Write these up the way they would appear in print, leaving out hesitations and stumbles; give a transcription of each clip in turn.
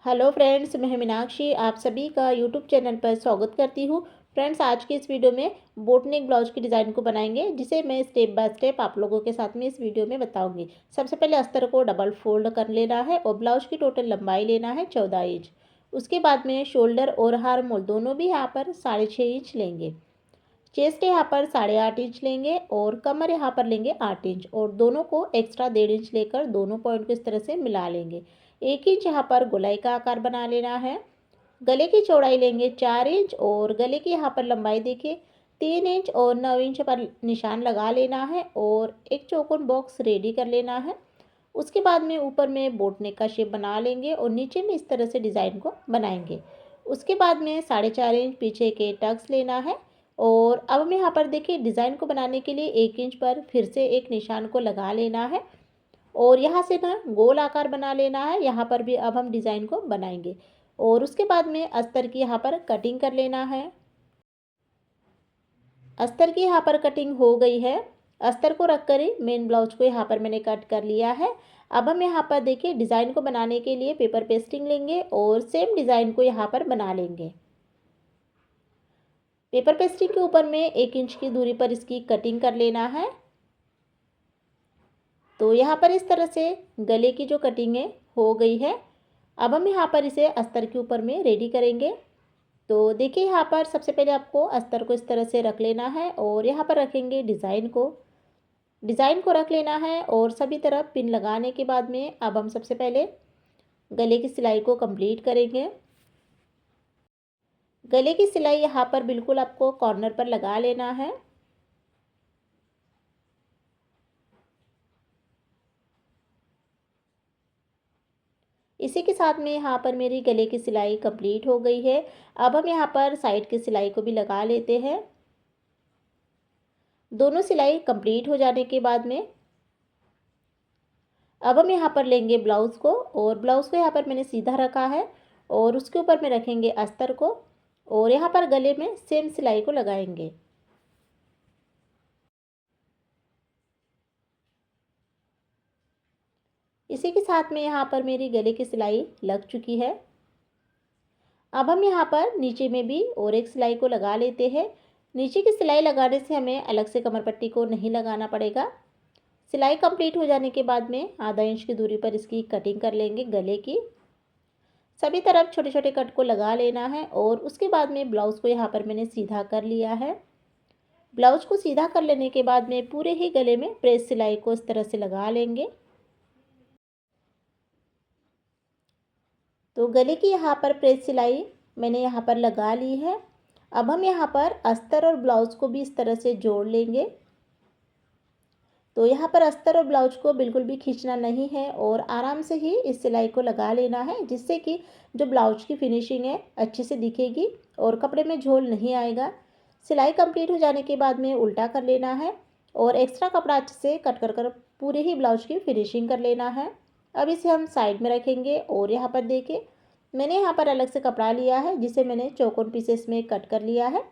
Hello friends, मैं मीनाक्षी आप सभी का यूट्यूब चैनल पर स्वागत करती हूँ। फ्रेंड्स, आज की इस वीडियो में बोट नेक ब्लाउज की डिज़ाइन को बनाएंगे, जिसे मैं स्टेप बाय स्टेप आप लोगों के साथ में इस वीडियो में बताऊंगी। सबसे पहले अस्तर को डबल फोल्ड कर लेना है और ब्लाउज की टोटल लंबाई लेना है 14 इंच। उसके बाद में शोल्डर और हार्म होल दोनों भी यहाँ पर 6.5 इंच लेंगे। चेस्ट यहाँ पर 8.5 इंच लेंगे और कमर यहाँ पर लेंगे 8 इंच और दोनों को एक्स्ट्रा 1.5 इंच लेकर दोनों पॉइंट को इस तरह से मिला लेंगे। 1 इंच यहाँ पर गोलाई का आकार बना लेना है। गले की चौड़ाई लेंगे 4 इंच और गले की यहाँ पर लंबाई देखिए 3 इंच और 9 इंच पर निशान लगा लेना है और एक चौकोन बॉक्स रेडी कर लेना है। उसके बाद में ऊपर में बोट नेक का शेप बना लेंगे और नीचे में इस तरह से डिज़ाइन को बनाएंगे। उसके बाद में 4.5 इंच पीछे के टक्स लेना है और अब हम यहाँ पर देखिए डिज़ाइन को बनाने के लिए 1 इंच पर फिर से एक निशान को लगा लेना है और यहाँ से ना गोल आकार बना लेना है। यहाँ पर भी अब हम डिज़ाइन को बनाएंगे और उसके बाद में अस्तर की यहाँ पर कटिंग कर लेना है। अस्तर की यहाँ पर कटिंग हो गई है। अस्तर को रख कर ही मेन ब्लाउज को यहाँ पर मैंने कट कर लिया है। अब हम यहाँ पर देखिए डिज़ाइन को बनाने के लिए पेपर पेस्टिंग लेंगे और सेम डिज़ाइन को यहाँ पर बना लेंगे। पेपर पेस्टिंग के ऊपर में 1 इंच की दूरी पर इसकी कटिंग कर लेना है। तो यहाँ पर इस तरह से गले की जो कटिंग है हो गई है। अब हम यहाँ पर इसे अस्तर के ऊपर में रेडी करेंगे। तो देखिए यहाँ पर सबसे पहले आपको अस्तर को इस तरह से रख लेना है और यहाँ पर रखेंगे डिज़ाइन को रख लेना है और सभी तरफ पिन लगाने के बाद में अब हम सबसे पहले गले की सिलाई को कंप्लीट करेंगे। गले की सिलाई यहाँ पर बिल्कुल आपको कॉर्नर पर लगा लेना है। इसी के साथ में यहाँ पर मेरी गले की सिलाई कंप्लीट हो गई है। अब हम यहाँ पर साइड की सिलाई को भी लगा लेते हैं। दोनों सिलाई कंप्लीट हो जाने के बाद में अब हम यहाँ पर लेंगे ब्लाउज़ को और ब्लाउज़ को यहाँ पर मैंने सीधा रखा है और उसके ऊपर में रखेंगे अस्तर को और यहाँ पर गले में सेम सिलाई को लगाएंगे। इसी के साथ में यहाँ पर मेरी गले की सिलाई लग चुकी है। अब हम यहाँ पर नीचे में भी और एक सिलाई को लगा लेते हैं। नीचे की सिलाई लगाने से हमें अलग से कमर पट्टी को नहीं लगाना पड़ेगा। सिलाई कंप्लीट हो जाने के बाद में आधा इंच की दूरी पर इसकी कटिंग कर लेंगे गले की। सभी तरफ छोटे छोटे कट को लगा लेना है और उसके बाद में ब्लाउज़ को यहाँ पर मैंने सीधा कर लिया है। ब्लाउज को सीधा कर लेने के बाद में पूरे ही गले में प्रेस सिलाई को इस तरह से लगा लेंगे। तो गले की यहाँ पर प्रेस सिलाई मैंने यहाँ पर लगा ली है। अब हम यहाँ पर अस्तर और ब्लाउज़ को भी इस तरह से जोड़ लेंगे। तो यहाँ पर अस्तर और ब्लाउज को बिल्कुल भी खींचना नहीं है और आराम से ही इस सिलाई को लगा लेना है, जिससे कि जो ब्लाउज की फिनिशिंग है अच्छे से दिखेगी और कपड़े में झोल नहीं आएगा। सिलाई कंप्लीट हो जाने के बाद में उल्टा कर लेना है और एक्स्ट्रा कपड़ा अच्छे से कट कर पूरे ही ब्लाउज की फिनिशिंग कर लेना है। अब इसे हम साइड में रखेंगे और यहाँ पर देखिए मैंने यहाँ पर अलग से कपड़ा लिया है, जिसे मैंने चौकोन पीसेस में कट कर लिया है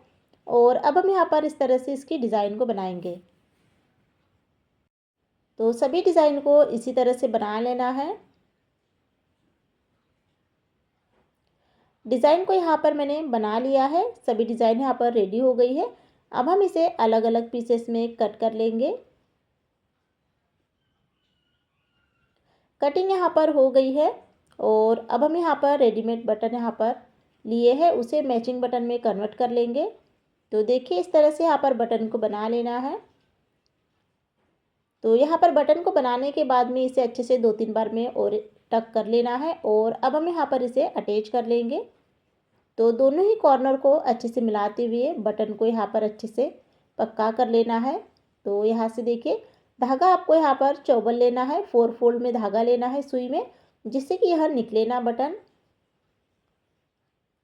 और अब हम यहाँ पर इस तरह से इसकी डिज़ाइन को बनाएंगे। तो सभी डिज़ाइन को इसी तरह से बना लेना है। डिज़ाइन को यहाँ पर मैंने बना लिया है। सभी डिज़ाइन यहाँ पर रेडी हो गई है। अब हम इसे अलग अलग पीसेस में कट कर लेंगे। कटिंग यहाँ पर हो गई है और अब हम यहाँ पर रेडीमेड बटन यहाँ पर लिए हैं, उसे मैचिंग बटन में कन्वर्ट कर लेंगे। तो देखिए इस तरह से यहाँ पर बटन को बना लेना है। तो यहाँ पर बटन को बनाने के बाद में इसे अच्छे से 2-3 बार में और टक कर लेना है और अब हम यहाँ पर इसे अटैच कर लेंगे। तो दोनों ही कॉर्नर को अच्छे से मिलाते हुए बटन को यहाँ पर अच्छे से पक्का कर लेना है। तो यहाँ से देखिए धागा आपको यहाँ पर चौबल लेना है, 4 फोल्ड में धागा लेना है सुई में, जिससे कि यह निकले ना बटन।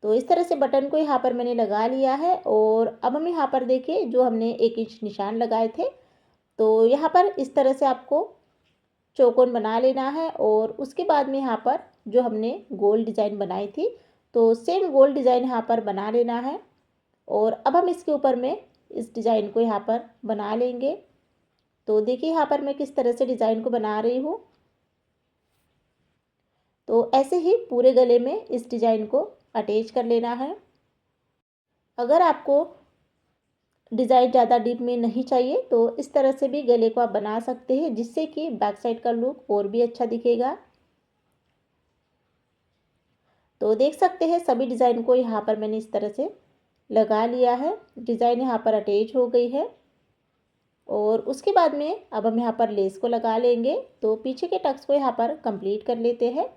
तो इस तरह से बटन को यहाँ पर मैंने लगा लिया है और अब हम यहाँ पर देखिए जो हमने 1 इंच निशान लगाए थे, तो यहाँ पर इस तरह से आपको चौकोन बना लेना है और उसके बाद में यहाँ पर जो हमने गोल डिज़ाइन बनाई थी, तो सेम गोल डिज़ाइन यहाँ पर बना लेना है और अब हम इसके ऊपर में इस डिज़ाइन को यहाँ पर बना लेंगे। तो देखिए यहाँ पर मैं किस तरह से डिज़ाइन को बना रही हूँ। तो ऐसे ही पूरे गले में इस डिज़ाइन को अटैच कर लेना है। अगर आपको डिज़ाइन ज़्यादा डीप में नहीं चाहिए तो इस तरह से भी गले को आप बना सकते हैं, जिससे कि बैक साइड का लुक और भी अच्छा दिखेगा। तो देख सकते हैं सभी डिज़ाइन को यहाँ पर मैंने इस तरह से लगा लिया है। डिज़ाइन यहाँ पर अटैच हो गई है और उसके बाद में अब हम यहाँ पर लेस को लगा लेंगे। तो पीछे के टक्स को यहाँ पर कंप्लीट कर लेते हैं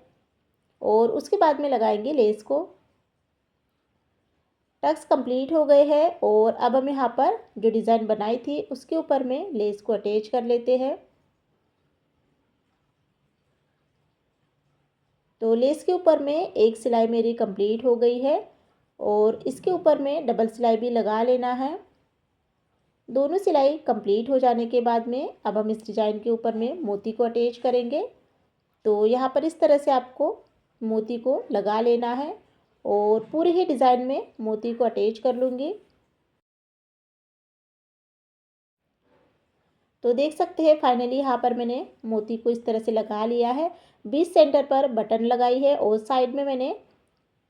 और उसके बाद में लगाएंगे लेस को। टक्स कंप्लीट हो गए हैं और अब हम यहाँ पर जो डिज़ाइन बनाई थी उसके ऊपर में लेस को अटैच कर लेते हैं। तो लेस के ऊपर में एक सिलाई मेरी कंप्लीट हो गई है और इसके ऊपर में डबल सिलाई भी लगा लेना है। दोनों सिलाई कंप्लीट हो जाने के बाद में अब हम इस डिज़ाइन के ऊपर में मोती को अटैच करेंगे। तो यहाँ पर इस तरह से आपको मोती को लगा लेना है और पूरे ही डिज़ाइन में मोती को अटैच कर लूँगी। तो देख सकते हैं फाइनली यहाँ पर मैंने मोती को इस तरह से लगा लिया है। बीच सेंटर पर बटन लगाई है और साइड में मैंने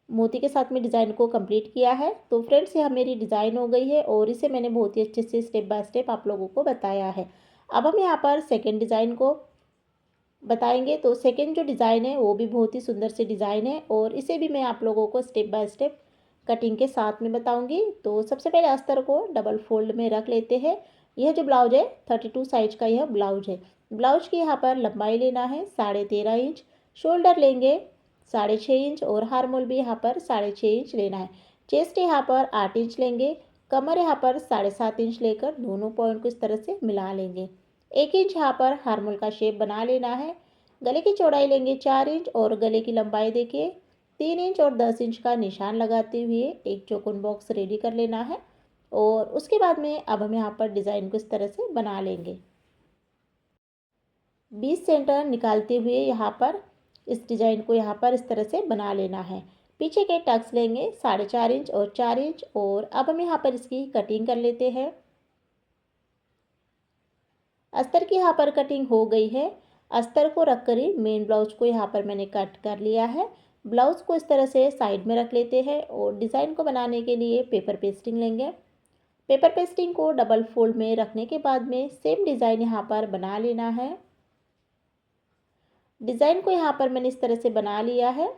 मोती के साथ में डिज़ाइन को कंप्लीट किया है। तो फ्रेंड्स यह मेरी डिज़ाइन हो गई है और इसे मैंने बहुत ही अच्छे से स्टेप बाय स्टेप आप लोगों को बताया है। अब हम यहाँ पर सेकेंड डिज़ाइन को बताएंगे। तो सेकेंड जो डिज़ाइन है वो भी बहुत ही सुंदर से डिज़ाइन है और इसे भी मैं आप लोगों को स्टेप बाय स्टेप कटिंग के साथ में बताऊंगी। तो सबसे पहले अस्तर को डबल फोल्ड में रख लेते हैं। यह जो ब्लाउज है 32 साइज का यह ब्लाउज है। ब्लाउज की यहाँ पर लंबाई लेना है 13.5 इंच, शोल्डर लेंगे 6.5 इंच और हार्मोल भी यहाँ पर 6.5 इंच लेना है। चेस्ट यहाँ पर 8 इंच लेंगे, कमर यहाँ पर 7.5 इंच लेकर दोनों पॉइंट को इस तरह से मिला लेंगे। 1 इंच यहाँ पर हार्मोल का शेप बना लेना है। गले की चौड़ाई लेंगे 4 इंच और गले की लंबाई देखिए 3 इंच और 10 इंच का निशान लगाते हुए एक चौकोन बॉक्स रेडी कर लेना है। और उसके बाद में अब हम यहाँ पर डिज़ाइन को इस तरह से बना लेंगे। 20 सेंटर निकालते हुए यहाँ पर इस डिज़ाइन को यहाँ पर इस तरह से बना लेना है। पीछे के टक्स लेंगे 4.5 इंच और 4 इंच और अब हम यहाँ पर इसकी कटिंग कर लेते हैं। अस्तर की यहाँ पर कटिंग हो गई है। अस्तर को रख कर ही मेन ब्लाउज को यहाँ पर मैंने कट कर लिया है। ब्लाउज को इस तरह से साइड में रख लेते हैं और डिज़ाइन को बनाने के लिए पेपर पेस्टिंग लेंगे। पेपर पेस्टिंग को डबल फोल्ड में रखने के बाद में सेम डिज़ाइन यहाँ पर बना लेना है। डिज़ाइन को यहाँ पर मैंने इस तरह से बना लिया है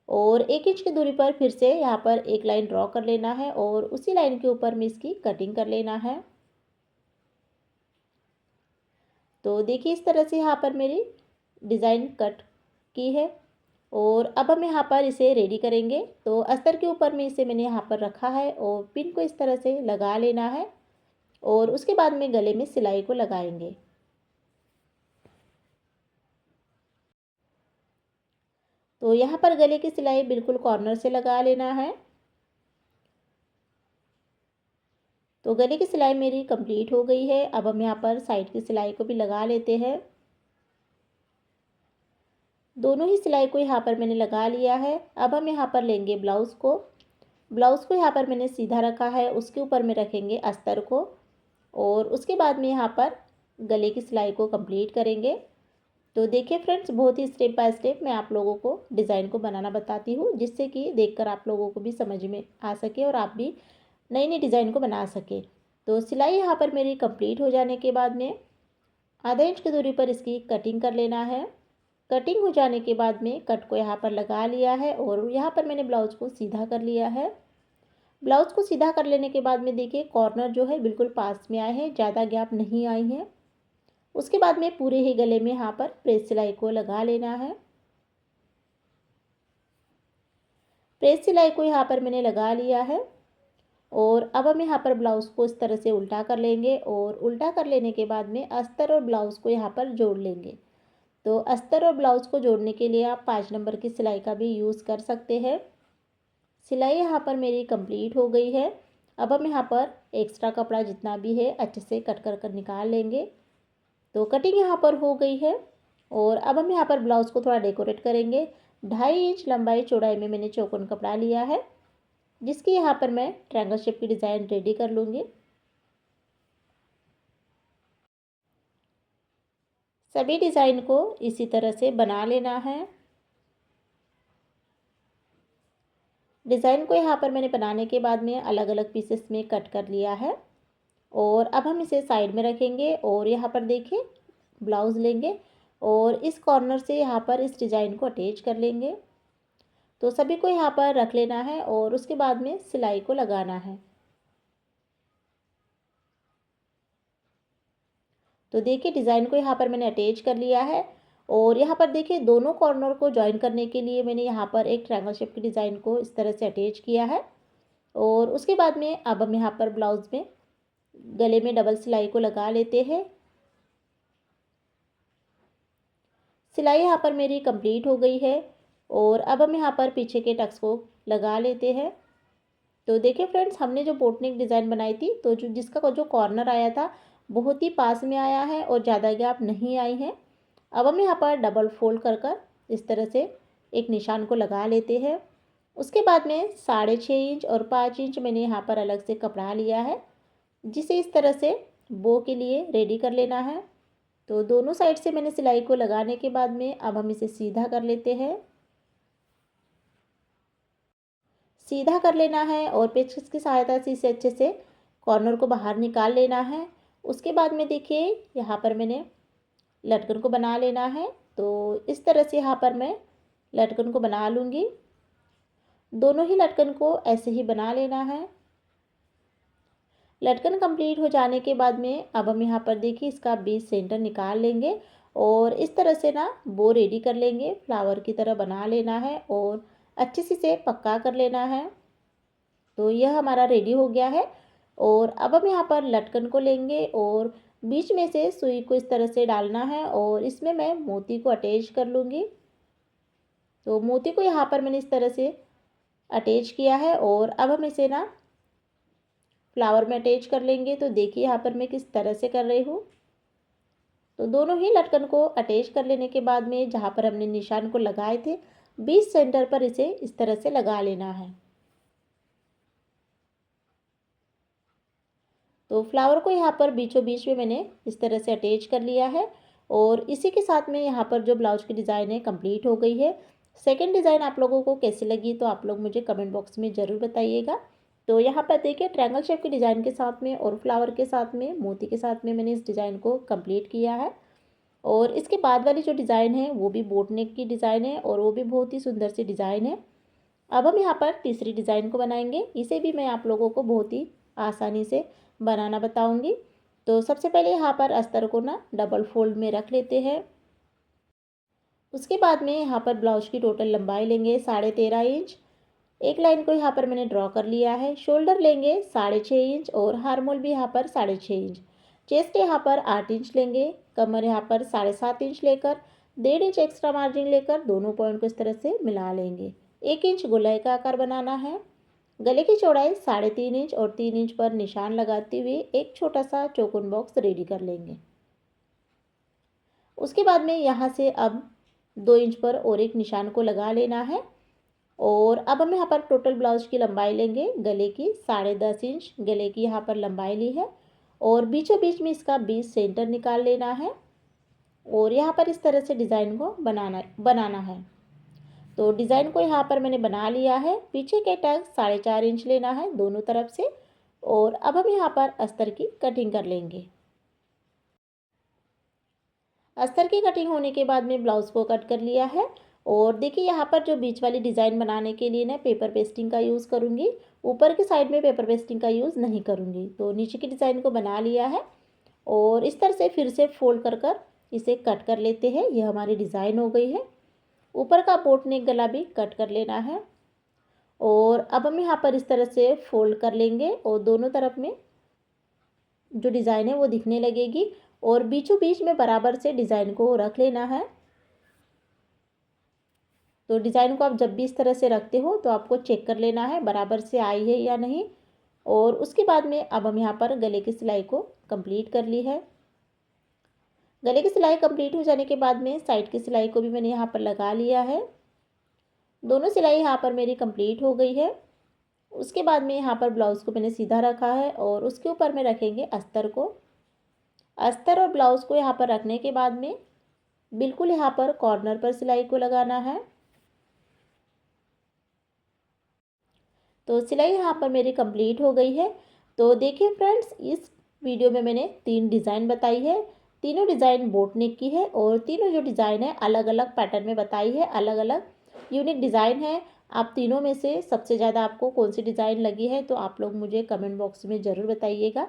और 1 इंच की दूरी पर फिर से यहाँ पर एक लाइन ड्रॉ कर लेना है और उसी लाइन के ऊपर में इसकी कटिंग कर लेना है। तो देखिए इस तरह से यहाँ पर मेरी डिज़ाइन कट की है और अब हम यहाँ पर इसे रेडी करेंगे। तो अस्तर के ऊपर में इसे मैंने यहाँ पर रखा है और पिन को इस तरह से लगा लेना है और उसके बाद में गले में सिलाई को लगाएंगे। तो यहाँ पर गले की सिलाई बिल्कुल कॉर्नर से लगा लेना है। तो गले की सिलाई मेरी कंप्लीट हो गई है। अब हम यहाँ पर साइड की सिलाई को भी लगा लेते हैं। दोनों ही सिलाई को यहाँ पर मैंने लगा लिया है। अब हम यहाँ पर लेंगे ब्लाउज़ को। ब्लाउज़ को यहाँ पर मैंने सीधा रखा है, उसके ऊपर में रखेंगे अस्तर को और उसके बाद में यहाँ पर गले की सिलाई को कंप्लीट करेंगे। तो देखिए फ्रेंड्स बहुत ही स्टेप बाय स्टेप मैं आप लोगों को डिज़ाइन को बनाना बताती हूँ, जिससे कि देखकर आप लोगों को भी समझ में आ सके और आप भी नई नई डिज़ाइन को बना सके। तो सिलाई यहाँ पर मेरी कंप्लीट हो जाने के बाद में आधा इंच की दूरी पर इसकी कटिंग कर लेना है। कटिंग हो जाने के बाद में कट को यहाँ पर लगा लिया है और यहाँ पर मैंने ब्लाउज़ को सीधा कर लिया है। ब्लाउज़ को सीधा कर लेने के बाद में देखिए कॉर्नर जो है बिल्कुल पास में आए हैं, ज़्यादा गैप नहीं आई है। उसके बाद में पूरे ही गले में यहाँ पर प्रेस सिलाई को लगा लेना है। प्रेस सिलाई को यहाँ पर मैंने लगा लिया है और अब हम यहाँ पर ब्लाउज़ को इस तरह से उल्टा कर लेंगे और उल्टा कर लेने के बाद में अस्तर और ब्लाउज़ को यहाँ पर जोड़ लेंगे। तो अस्तर और ब्लाउज़ को जोड़ने के लिए आप 5 नंबर की सिलाई का भी यूज़ कर सकते हैं। सिलाई यहाँ पर मेरी कंप्लीट हो गई है। अब हम यहाँ पर एक्स्ट्रा कपड़ा जितना भी है अच्छे से कट कर निकाल लेंगे। तो कटिंग यहाँ पर हो गई है और अब हम यहाँ पर ब्लाउज़ को थोड़ा डेकोरेट करेंगे। 2.5 इंच लंबाई चौड़ाई में मैंने चौकोन कपड़ा लिया है, जिसकी यहाँ पर मैं ट्रायंगल शेप की डिज़ाइन रेडी कर लूँगी। सभी डिज़ाइन को इसी तरह से बना लेना है। डिज़ाइन को यहाँ पर मैंने बनाने के बाद में अलग अलग पीसेस में कट कर लिया है और अब हम इसे साइड में रखेंगे और यहाँ पर देखिए ब्लाउज़ लेंगे और इस कॉर्नर से यहाँ पर इस डिज़ाइन को अटैच कर लेंगे। तो सभी को यहाँ पर रख लेना है और उसके बाद में सिलाई को लगाना है। तो देखिए डिज़ाइन को यहाँ पर मैंने अटैच कर लिया है और यहाँ पर देखिए दोनों कॉर्नर को जॉइन करने के लिए मैंने यहाँ पर एक ट्रायंगल शेप की डिज़ाइन को इस तरह से अटैच किया है। और उसके बाद में अब हम यहाँ पर ब्लाउज़ में गले में डबल सिलाई को लगा लेते हैं। सिलाई यहाँ पर मेरी कंप्लीट हो गई है और अब हम यहाँ पर पीछे के टक्स को लगा लेते हैं। तो देखिए फ्रेंड्स, हमने जो बोट नेक डिज़ाइन बनाई थी तो जिसका जो कॉर्नर आया था बहुत ही पास में आया है और ज़्यादा गैप नहीं आई है। अब हम यहाँ पर डबल फोल्ड कर कर इस तरह से एक निशान को लगा लेते हैं। उसके बाद में 6.5 इंच और 5 इंच मैंने यहाँ पर अलग से कपड़ा लिया है, जिसे इस तरह से बो के लिए रेडी कर लेना है। तो दोनों साइड से मैंने सिलाई को लगाने के बाद में अब हम इसे सीधा कर लेते हैं। सीधा कर लेना है और पेचकस की सहायता से इसे अच्छे से कॉर्नर को बाहर निकाल लेना है। उसके बाद में देखिए यहाँ पर मैंने लटकन को बना लेना है। तो इस तरह से यहाँ पर मैं लटकन को बना लूँगी। दोनों ही लटकन को ऐसे ही बना लेना है। लटकन कंप्लीट हो जाने के बाद में अब हम यहाँ पर देखिए इसका बीच सेंटर निकाल लेंगे और इस तरह से ना बो रेडी कर लेंगे। फ्लावर की तरह बना लेना है और अच्छे से इसे पक्का कर लेना है। तो यह हमारा रेडी हो गया है और अब हम यहाँ पर लटकन को लेंगे और बीच में से सुई को इस तरह से डालना है और इसमें मैं मोती को अटैच कर लूँगी। तो मोती को यहाँ पर मैंने इस तरह से अटैच किया है और अब हम इसे ना फ्लावर में अटैच कर लेंगे। तो देखिए यहाँ पर मैं किस तरह से कर रही हूँ। तो दोनों ही लटकन को अटैच कर लेने के बाद में जहाँ पर हमने निशान को लगाए थे बीच सेंटर पर इसे इस तरह से लगा लेना है। तो फ्लावर को यहाँ पर बीचों बीच में मैंने इस तरह से अटैच कर लिया है और इसी के साथ में यहाँ पर जो ब्लाउज की डिज़ाइन है कंप्लीट हो गई है। सेकंड डिज़ाइन आप लोगों को कैसी लगी तो आप लोग मुझे कमेंट बॉक्स में ज़रूर बताइएगा। तो यहाँ पर देखिए ट्रायंगल शेप की डिज़ाइन के साथ में और फ्लावर के साथ में मोती के साथ में मैंने इस डिज़ाइन को कंप्लीट किया है। और इसके बाद वाली जो डिज़ाइन है वो भी बोट नेक की डिज़ाइन है और वो भी बहुत ही सुंदर सी डिज़ाइन है। अब हम यहाँ पर तीसरी डिज़ाइन को बनाएंगे। इसे भी मैं आप लोगों को बहुत ही आसानी से बनाना बताऊंगी। तो सबसे पहले यहाँ पर अस्तर को ना डबल फोल्ड में रख लेते हैं। उसके बाद में यहाँ पर ब्लाउज की टोटल लंबाई लेंगे 13.5 इंच। एक लाइन को यहाँ पर मैंने ड्रॉ कर लिया है। शोल्डर लेंगे 6.5 इंच और हार्मोल भी यहाँ पर 6.5 इंच। चेस्ट यहाँ पर 8 इंच लेंगे। कमर यहाँ पर 7.5 इंच लेकर 1.5 इंच एक्स्ट्रा मार्जिन लेकर दोनों पॉइंट को इस तरह से मिला लेंगे। 1 इंच गोलाई का आकार बनाना है। गले की चौड़ाई 3.5 इंच और 3 इंच पर निशान लगाते हुए एक छोटा सा चौकोन बॉक्स रेडी कर लेंगे। उसके बाद में यहाँ से अब 2 इंच पर और एक निशान को लगा लेना है और अब हम यहाँ पर टोटल ब्लाउज की लंबाई लेंगे। गले की 10.5 इंच गले की यहाँ पर लंबाई ली है और बीचों बीच में इसका बीच सेंटर निकाल लेना है और यहाँ पर इस तरह से डिज़ाइन को बनाना है। तो डिज़ाइन को यहाँ पर मैंने बना लिया है। पीछे के टक 4.5 इंच लेना है दोनों तरफ से और अब हम यहाँ पर अस्तर की कटिंग कर लेंगे। अस्तर की कटिंग होने के बाद में ब्लाउज़ को कट कर लिया है और देखिए यहाँ पर जो बीच वाली डिज़ाइन बनाने के लिए ना पेपर पेस्टिंग का यूज़ करूँगी। ऊपर की साइड में पेपर पेस्टिंग का यूज़ नहीं करूँगी। तो नीचे की डिज़ाइन को बना लिया है और इस तरह से फिर से फोल्ड कर कर इसे कट कर लेते हैं। यह हमारी डिज़ाइन हो गई है। ऊपर का बोट नेक गला भी कट कर लेना है और अब हम यहाँ पर इस तरह से फोल्ड कर लेंगे और दोनों तरफ में जो डिज़ाइन है वो दिखने लगेगी और बीचों बीच में बराबर से डिज़ाइन को रख लेना है। तो डिज़ाइन को आप जब भी इस तरह से रखते हो तो आपको चेक कर लेना है बराबर से आई है या नहीं। और उसके बाद में अब हम यहाँ पर गले की सिलाई को कंप्लीट कर ली है। गले की सिलाई कंप्लीट हो जाने के बाद में साइड की सिलाई को भी मैंने यहाँ पर लगा लिया है। दोनों सिलाई यहाँ पर मेरी कंप्लीट हो गई है। उसके बाद में यहाँ पर ब्लाउज़ को मैंने सीधा रखा है और उसके ऊपर में रखेंगे अस्तर को। अस्तर और ब्लाउज़ को यहाँ पर रखने के बाद में बिल्कुल यहाँ पर कॉर्नर पर सिलाई को लगाना है। तो सिलाई यहाँ पर मेरी कंप्लीट हो गई है। तो देखिए फ्रेंड्स, इस वीडियो में मैंने 3 डिज़ाइन बताई है। तीनों डिज़ाइन बोट नेक की है और तीनों जो डिज़ाइन है अलग अलग पैटर्न में बताई है, अलग अलग यूनिक डिज़ाइन है। आप तीनों में से सबसे ज़्यादा आपको कौन सी डिज़ाइन लगी है तो आप लोग मुझे कमेंट बॉक्स में ज़रूर बताइएगा।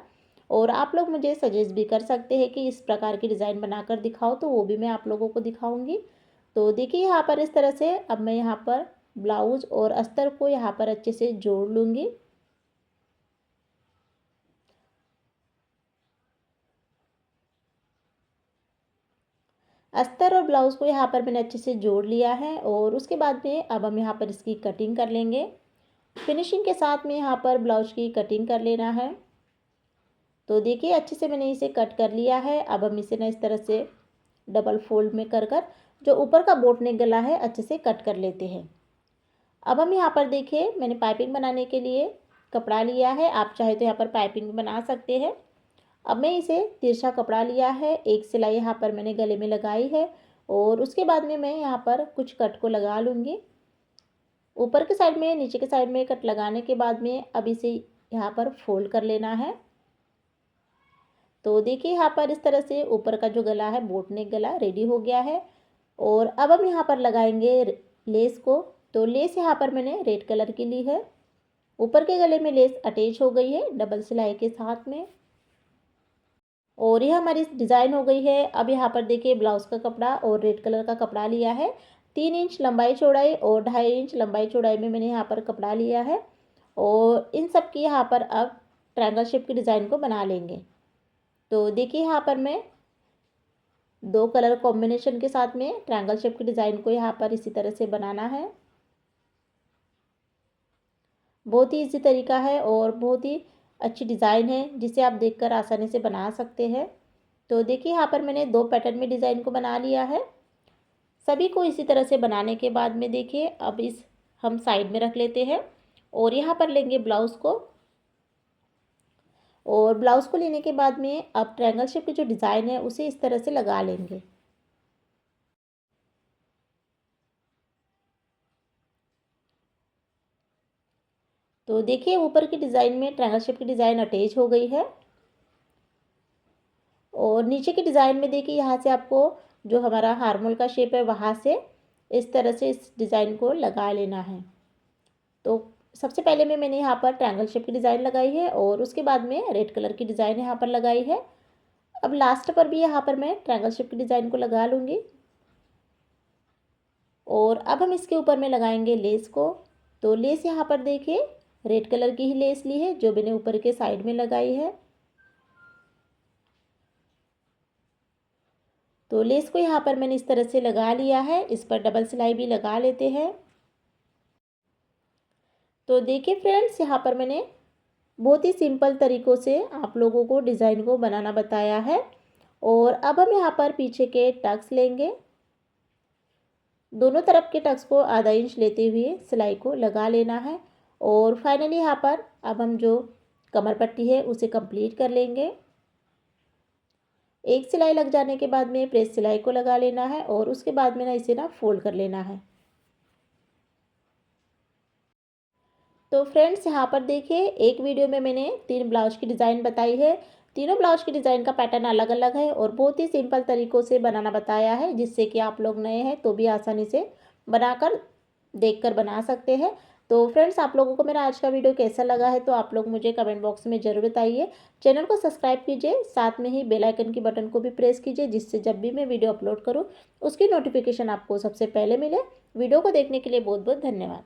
और आप लोग मुझे सजेस्ट भी कर सकते हैं कि इस प्रकार की डिज़ाइन बनाकर दिखाओ, तो वो भी मैं आप लोगों को दिखाऊंगी। तो देखिए यहाँ पर इस तरह से अब मैं यहाँ पर ब्लाउज और अस्तर को यहाँ पर अच्छे से जोड़ लूँगी। अस्तर और ब्लाउज़ को यहाँ पर मैंने अच्छे से जोड़ लिया है और उसके बाद में अब हम यहाँ पर इसकी कटिंग कर लेंगे। फिनिशिंग के साथ में यहाँ पर ब्लाउज की कटिंग कर लेना है। तो देखिए अच्छे से मैंने इसे कट कर लिया है। अब हम इसे ना इस तरह से डबल फोल्ड में कर कर जो ऊपर का बोट नेक गला है अच्छे से कट कर लेते हैं। अब हम यहाँ पर देखिए मैंने पाइपिंग बनाने के लिए कपड़ा लिया है। आप चाहे तो यहाँ पर पाइपिंग भी बना सकते हैं। अब मैं इसे तिरछा कपड़ा लिया है, एक सिलाई यहाँ पर मैंने गले में लगाई है और उसके बाद में मैं यहाँ पर कुछ कट को लगा लूँगी। ऊपर के साइड में नीचे के साइड में कट लगाने के बाद में अब इसे यहाँ पर फोल्ड कर लेना है। तो देखिए यहाँ पर इस तरह से ऊपर का जो गला है बोट नेक गला रेडी हो गया है। और अब हम यहाँ पर लगाएंगे लेस को। तो लेस यहाँ पर मैंने रेड कलर की ली है। ऊपर के गले में लेस अटैच हो गई है डबल सिलाई के साथ में और यह हमारी डिज़ाइन हो गई है। अब यहाँ पर देखिए ब्लाउज़ का कपड़ा और रेड कलर का कपड़ा लिया है। 3 इंच लंबाई चौड़ाई और 2.5 इंच लंबाई चौड़ाई में मैंने यहाँ पर कपड़ा लिया है और इन सब की यहाँ पर अब ट्रायंगल शेप की डिज़ाइन को बना लेंगे। तो देखिए यहाँ पर मैं 2 कलर कॉम्बिनेशन के साथ में ट्रायंगल शेप की डिज़ाइन को यहाँ पर इसी तरह से बनाना है। बहुत ही ईजी तरीका है और बहुत ही अच्छी डिज़ाइन है जिसे आप देखकर आसानी से बना सकते हैं। तो देखिए यहाँ पर मैंने 2 पैटर्न में डिज़ाइन को बना लिया है। सभी को इसी तरह से बनाने के बाद में देखिए अब इस हम साइड में रख लेते हैं और यहाँ पर लेंगे ब्लाउज़ को। और ब्लाउज़ को लेने के बाद में अब ट्रायंगल शेप की जो डिज़ाइन है उसे इस तरह से लगा लेंगे। तो देखिए ऊपर की डिज़ाइन में ट्रायंगल शेप की डिज़ाइन अटैच हो गई है और नीचे की डिज़ाइन में देखिए यहाँ से आपको जो हमारा हार्मोल का शेप है वहाँ से इस तरह से इस डिज़ाइन को लगा लेना है। तो सबसे पहले मैंने यहाँ पर ट्रायंगल शेप की डिज़ाइन लगाई है और उसके बाद में रेड कलर की डिज़ाइन यहाँ पर लगाई है। अब लास्ट पर भी यहाँ पर मैं ट्रायंगल शेप की डिज़ाइन को लगा लूँगी और अब हम इसके ऊपर में लगाएंगे लेस को। तो लेस यहाँ पर देखिए रेड कलर की ही लेस ली है जो मैंने ऊपर के साइड में लगाई है। तो लेस को यहाँ पर मैंने इस तरह से लगा लिया है। इस पर डबल सिलाई भी लगा लेते हैं। तो देखिए फ्रेंड्स यहाँ पर मैंने बहुत ही सिंपल तरीक़ों से आप लोगों को डिज़ाइन को बनाना बताया है। और अब हम यहाँ पर पीछे के टक्स लेंगे। दोनों तरफ के टक्स को आधा इंच लेते हुए सिलाई को लगा लेना है और फाइनली यहाँ पर अब हम जो कमर पट्टी है उसे कंप्लीट कर लेंगे। एक सिलाई लग जाने के बाद में प्रेस सिलाई को लगा लेना है और उसके बाद में ना इसे ना फोल्ड कर लेना है। तो फ्रेंड्स यहाँ पर देखिए एक वीडियो में मैंने 3 ब्लाउज की डिज़ाइन बताई है। तीनों ब्लाउज की डिज़ाइन का पैटर्न अलग अलग है और बहुत ही सिंपल तरीक़ों से बनाना बताया है जिससे कि आप लोग नए हैं तो भी आसानी से बनाकर देखकर बना सकते हैं। तो फ्रेंड्स आप लोगों को मेरा आज का वीडियो कैसा लगा है तो आप लोग मुझे कमेंट बॉक्स में ज़रूर बताइए। चैनल को सब्सक्राइब कीजिए, साथ में ही बेल आइकन की बटन को भी प्रेस कीजिए जिससे जब भी मैं वीडियो अपलोड करूँ उसकी नोटिफिकेशन आपको सबसे पहले मिले। वीडियो को देखने के लिए बहुत बहुत धन्यवाद।